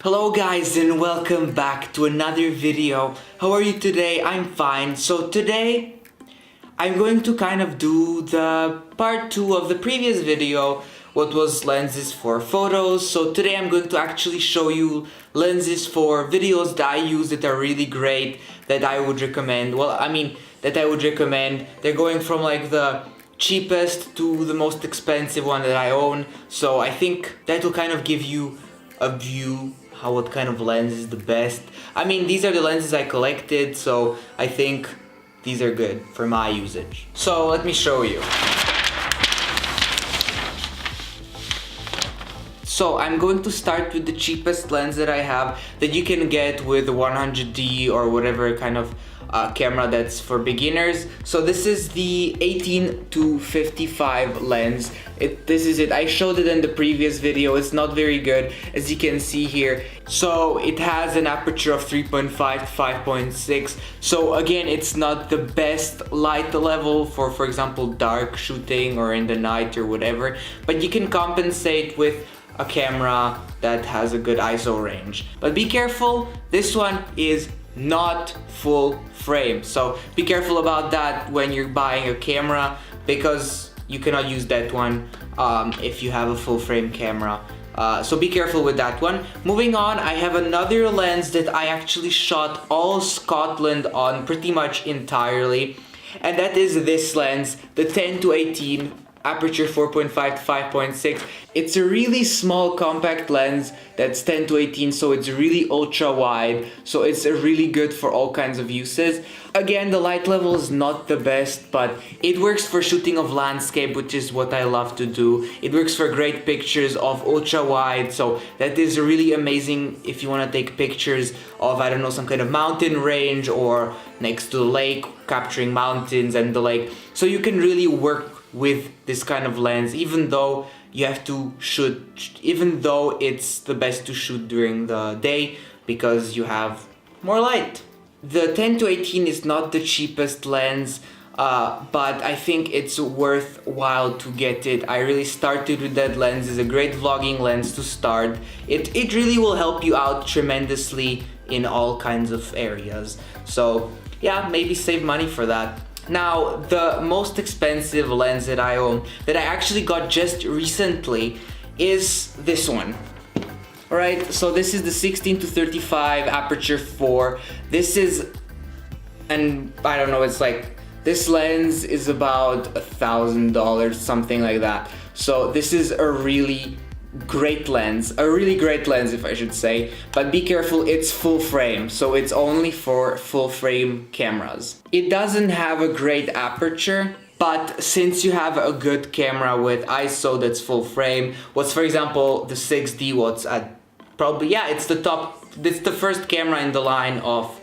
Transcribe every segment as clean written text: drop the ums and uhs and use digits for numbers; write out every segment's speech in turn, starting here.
Hello guys and welcome back to another video. How are you today? I'm fine. So today I'm going to kind of do the part 2 of the previous video, what was lenses for photos. So today I'm going to actually show you lenses for videos that I use that are really great, that I would recommend. They're going from like the cheapest to the most expensive one that I own. So I think that will kind of give you a view what kind of lens is the best. I mean, these are the lenses I collected, so I think these are good for my usage. So let me show you. So I'm going to start with the cheapest lens that I have that you can get with the 100D or whatever kind of camera that's for beginners. So this is the 18-55 lens. This is it. I showed it in the previous video. It's not very good, as you can see here. So it has an aperture of 3.5 to 5.6. So again, it's not the best light level for example, dark shooting or in the night or whatever, but you can compensate with a camera that has a good ISO range. But be careful, this one is not full frame, so be careful about that when you're buying a camera, because you cannot use that one if you have a full frame camera. So be careful with that one. Moving on, I have another lens that I actually shot all Scotland on pretty much entirely, and that is this lens, the 10-18, aperture 4.5 to 5.6. It's a really small compact lens that's 10-18, so it's really ultra wide, so it's really good for all kinds of uses. Again, the light level is not the best, but it works for shooting of landscape, which is what I love to do. It works for great pictures of ultra wide, so that is really amazing if you want to take pictures of, I don't know, some kind of mountain range or next to the lake, capturing mountains and the lake. So you can really work with this kind of lens, even though you have to shoot, even though it's the best to shoot during the day because you have more light. The 10-18 is not the cheapest lens, but I think it's worthwhile to get it. I really started with that lens. It's a great vlogging lens to start. It really will help you out tremendously in all kinds of areas. So yeah, maybe save money for that. Now, the most expensive lens that I own, that I actually got just recently, is this one. Alright, so this is the 16-35 aperture 4. This is, and I don't know, it's like, this lens is about $1,000, something like that. So this is a really great lens, if I should say, but be careful, it's full frame, so it's only for full frame cameras. It doesn't have a great aperture, but since you have a good camera with ISO that's full frame, what's for example the 6D, what's at probably, yeah, it's the top, it's the first camera in the line of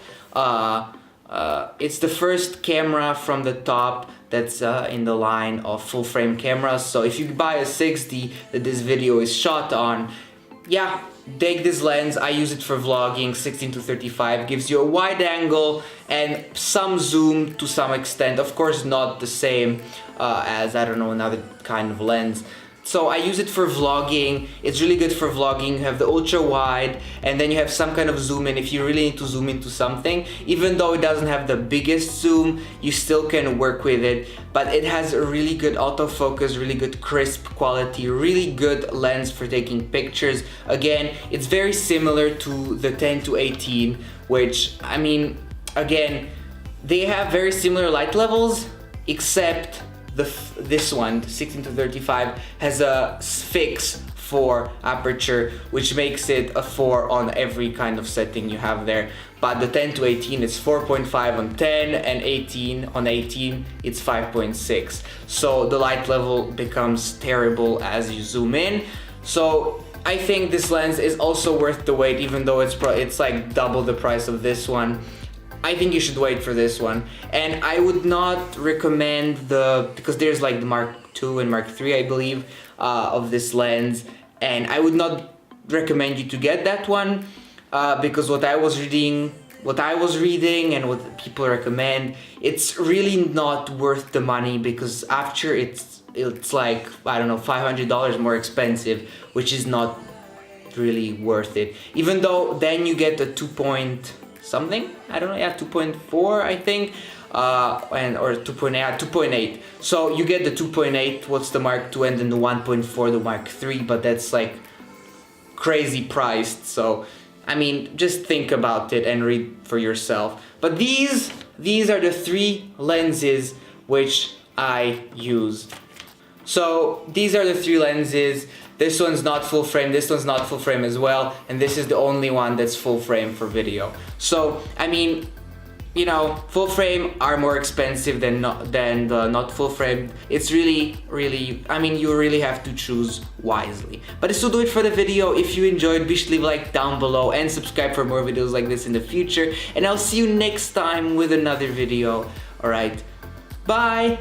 it's the first camera from the top that's in the line of full frame cameras. So if you buy a 6D that this video is shot on, yeah, take this lens. I use it for vlogging. 16-35 gives you a wide angle and some zoom to some extent. Of course, not the same as, I don't know, another kind of lens. So I use it for vlogging. It's really good for vlogging. You have the ultra wide, and then you have some kind of zoom in if you really need to zoom into something. Even though it doesn't have the biggest zoom, you still can work with it. But it has a really good autofocus, really good crisp quality, really good lens for taking pictures. This it's very similar to the 10-18, which, I mean, again, they have very similar light levels, except this one, 16-35, has a fix 4 aperture, which makes it a 4 on every kind of setting you have there. But the 10-18 is 4.5 on 10, and 18 on 18 it's 5.6. So the light level becomes terrible as you zoom in. So I think this lens is also worth the wait, even though it's like double the price of this one. I think you should wait for this one, and I would not recommend because there's like the Mark II and Mark III, I believe, of this lens, and I would not recommend you to get that one because what I was reading and what people recommend, it's really not worth the money, because after it's like, I don't know, $500 more expensive, which is not really worth it. Even though then you get the 2 point something, I don't know, yeah, 2.4 I think, or 2.8. So you get the 2.8, what's the Mark II, and then the 1.4, the Mark III, but that's like crazy priced. So I mean, just think about it and read for yourself. But these are the 3 lenses which I use. So these are the 3 lenses. This one's not full frame, this one's not full frame as well, and this is the only one that's full frame for video. So I mean, you know, full frame are more expensive than the not full frame. It's really, I mean, you really have to choose wisely. But this will do it for the video. If you enjoyed, be sure to leave a like down below and subscribe for more videos like this in the future. And I'll see you next time with another video. Alright, bye!